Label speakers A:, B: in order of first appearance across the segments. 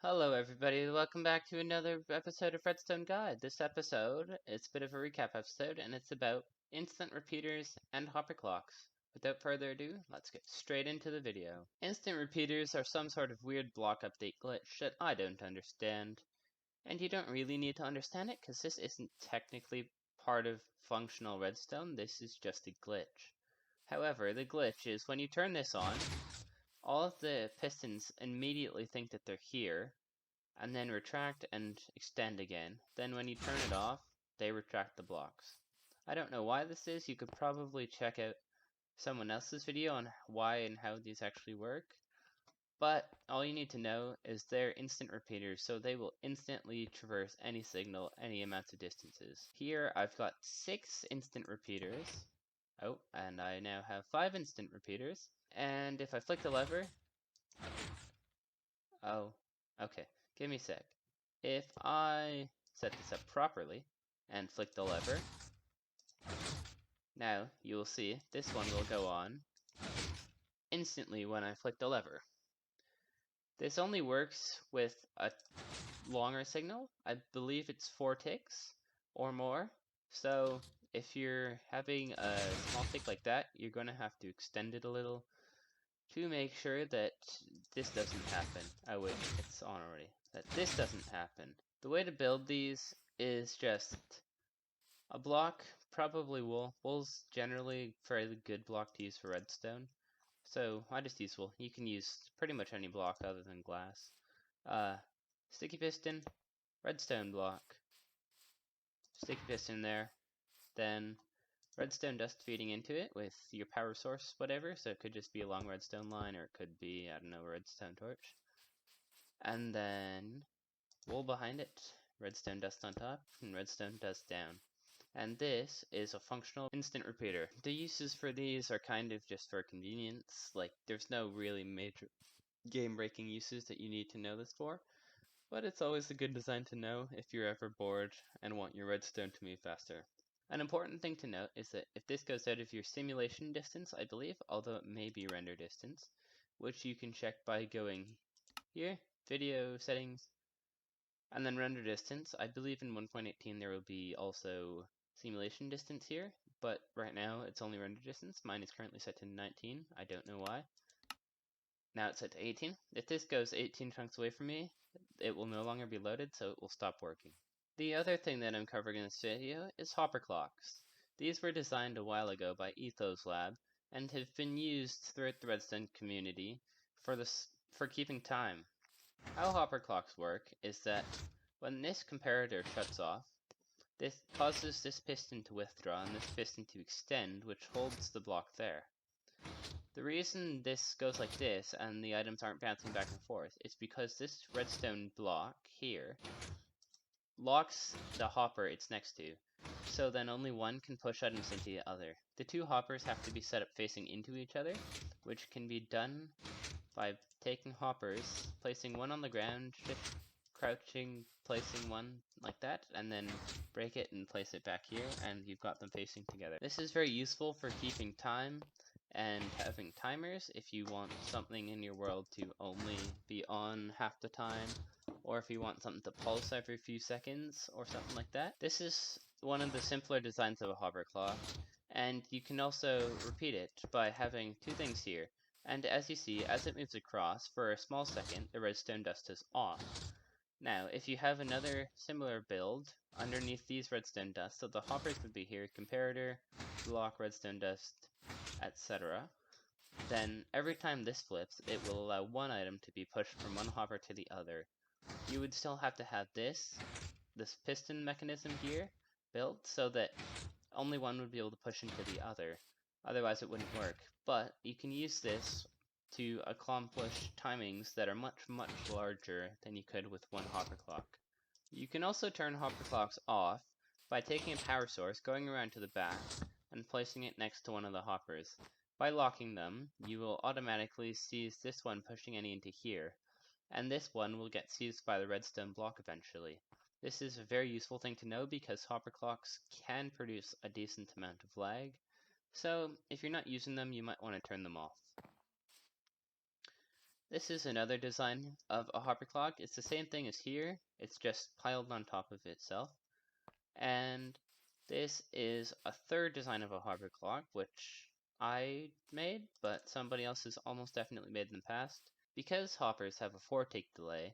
A: Hello everybody, welcome back to another episode of Redstone Guide. This episode is a bit of a recap episode and it's about instant repeaters and hopper clocks. Without further ado, let's get straight into the video. Instant repeaters are some sort of weird block update glitch that I don't understand. And you don't really need to understand it because this isn't technically part of functional redstone, this is just a glitch. However, the glitch is when you turn this on, all of the pistons immediately think that they're here, and then retract and extend again. Then when you turn it off, they retract the blocks. I don't know why this is. You could probably check out someone else's video on why and how these actually work. But all you need to know is they're instant repeaters, so they will instantly traverse any signal, any amounts of distances. Here I've got 6 instant repeaters. Oh, and I now have 5 instant repeaters. And if I flick the lever, oh, okay. Give me a sec. If I set this up properly and flick the lever, now you will see this one will go on instantly when I flick the lever. This only works with a longer signal. I believe it's 4 ticks or more. So if you're having a small tick like that, you're going to have to extend it a little to make sure that this doesn't happen. Oh wait, it's on already. That this doesn't happen. The way to build these is just a block, probably wool. Wool's generally a fairly good block to use for redstone. So I just use wool. You can use pretty much any block other than glass. Sticky piston, redstone block. Sticky piston there. Then redstone dust feeding into it with your power source, whatever. So it could just be a long redstone line, or it could be, I don't know, a redstone torch. And then wool behind it, redstone dust on top, and redstone dust down. And this is a functional instant repeater. The uses for these are kind of just for convenience, like there's no really major game-breaking uses that you need to know this for, but it's always a good design to know if you're ever bored and want your redstone to move faster. An important thing to note is that if this goes out of your simulation distance, I believe, although it may be render distance, which you can check by going here, video settings, and then render distance. I believe in 1.18 there will be also simulation distance here, but right now it's only render distance. Mine is currently set to 19. I don't know why. Now it's set to 18. If this goes 18 chunks away from me, it will no longer be loaded, so it will stop working. The other thing that I'm covering in this video is hopper clocks. These were designed a while ago by Ethos Lab and have been used throughout the Redstone community for keeping time. How hopper clocks work is that when this comparator shuts off, this causes this piston to withdraw and this piston to extend, which holds the block there. The reason this goes like this and the items aren't bouncing back and forth is because this redstone block here locks the hopper it's next to, so then only one can push items into the other. The two hoppers have to be set up facing into each other, which can be done by taking hoppers, placing one on the ground, crouching, placing one like that, and then break it and place it back here, and you've got them facing together. This is very useful for keeping time and having timers if you want something in your world to only be on half the time, or if you want something to pulse every few seconds or something like that. This is one of the simpler designs of a hopper clock, and you can also repeat it by having two things here. And as you see, as it moves across, for a small second, the redstone dust is off. Now, if you have another similar build underneath these redstone dust, so the hoppers would be here, comparator, block, redstone dust, etc., then every time this flips, it will allow one item to be pushed from one hopper to the other. You would still have to have this piston mechanism here built so that only one would be able to push into the other. Otherwise it wouldn't work. But you can use this to accomplish timings that are much, much larger than you could with one hopper clock. You can also turn hopper clocks off by taking a power source, going around to the back, and placing it next to one of the hoppers. By locking them, you will automatically seize this one pushing any into here, and this one will get seized by the redstone block eventually. This is a very useful thing to know because hopper clocks can produce a decent amount of lag, so if you're not using them, you might want to turn them off. This is another design of a hopper clock. It's the same thing as here, it's just piled on top of itself. And this is a third design of a hopper clock, which I made, but somebody else has almost definitely made in the past. Because hoppers have a 4-tick delay,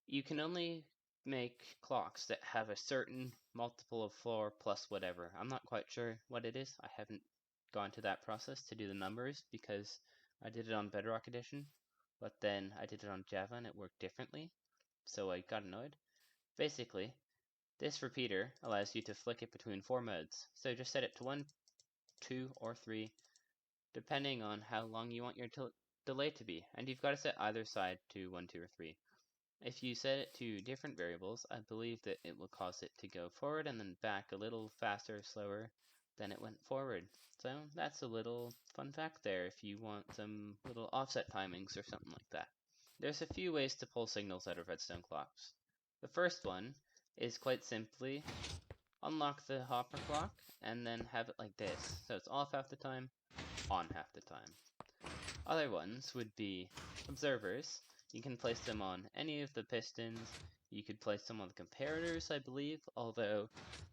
A: you can only make clocks that have a certain multiple of 4 plus whatever. I'm not quite sure what it is. I haven't gone to that process to do the numbers because I did it on Bedrock Edition, but then I did it on Java and it worked differently, so I got annoyed. Basically, this repeater allows you to flick it between 4 modes, so just set it to 1, 2, or 3, depending on how long you want your delay to be, and you've got to set either side to 1, 2, or 3. If you set it to different variables, I believe that it will cause it to go forward and then back a little faster or slower than it went forward. So that's a little fun fact there if you want some little offset timings or something like that. There's a few ways to pull signals out of redstone clocks. The first one is quite simply unlock the hopper clock and then have it like this. So it's off half the time, on half the time. Other ones would be observers. You can place them on any of the pistons. You could place them on the comparators, I believe, although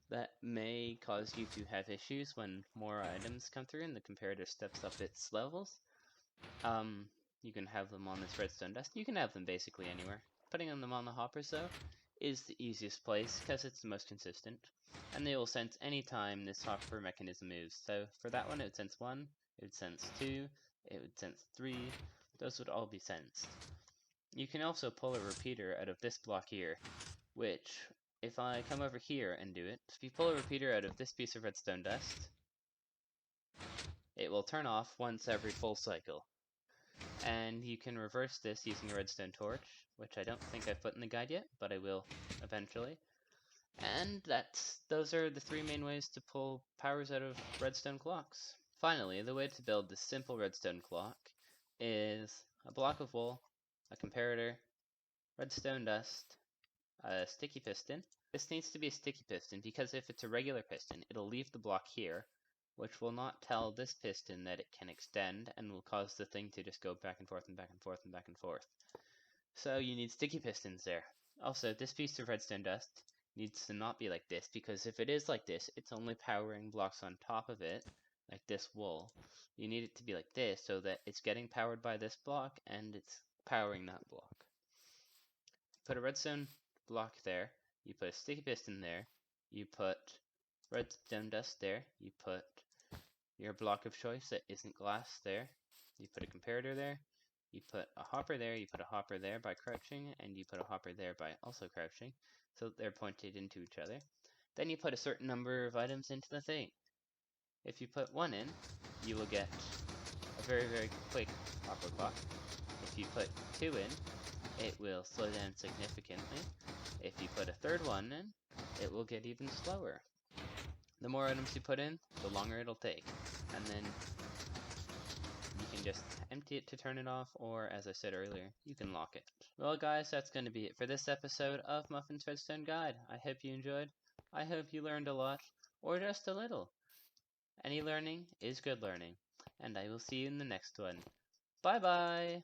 A: that may cause you to have issues when more items come through and the comparator steps up its levels. You can have them on this redstone dust. You can have them basically anywhere. Putting them on the hoppers, though, is the easiest place because it's the most consistent, and they will sense any time this hopper mechanism moves. So for that one, it would sense 1, it would sense 2, it would sense 3, those would all be sensed. You can also pull a repeater out of this block here, which, if I come over here and do it, if you pull a repeater out of this piece of redstone dust, it will turn off once every full cycle. And you can reverse this using a redstone torch, which I don't think I've put in the guide yet, but I will eventually. And those are the 3 main ways to pull powers out of redstone clocks. Finally, the way to build this simple redstone clock is a block of wool, a comparator, redstone dust, a sticky piston. This needs to be a sticky piston because if it's a regular piston, it'll leave the block here, which will not tell this piston that it can extend and will cause the thing to just go back and forth and back and forth and back and forth. So you need sticky pistons there. Also, this piece of redstone dust needs to not be like this, because if it is like this, it's only powering blocks on top of it, like this wool. You need it to be like this so that it's getting powered by this block and it's powering that block. Put a redstone block there, you put a sticky piston there, you put redstone dust there, you put your block of choice that isn't glass there, you put a comparator there, you put a hopper there, you put a hopper there by crouching, and you put a hopper there by also crouching, so they're pointed into each other. Then you put a certain number of items into the thing. If you put 1 in, you will get a very, very quick hopper clock. If you put 2 in, it will slow down significantly. If you put a third one in, it will get even slower. The more items you put in, the longer it'll take. And then you can just empty it to turn it off, or as I said earlier, you can lock it. Well guys, that's going to be it for this episode of Muffin's Redstone Guide. I hope you enjoyed. I hope you learned a lot, or just a little. Any learning is good learning, and I will see you in the next one. Bye bye!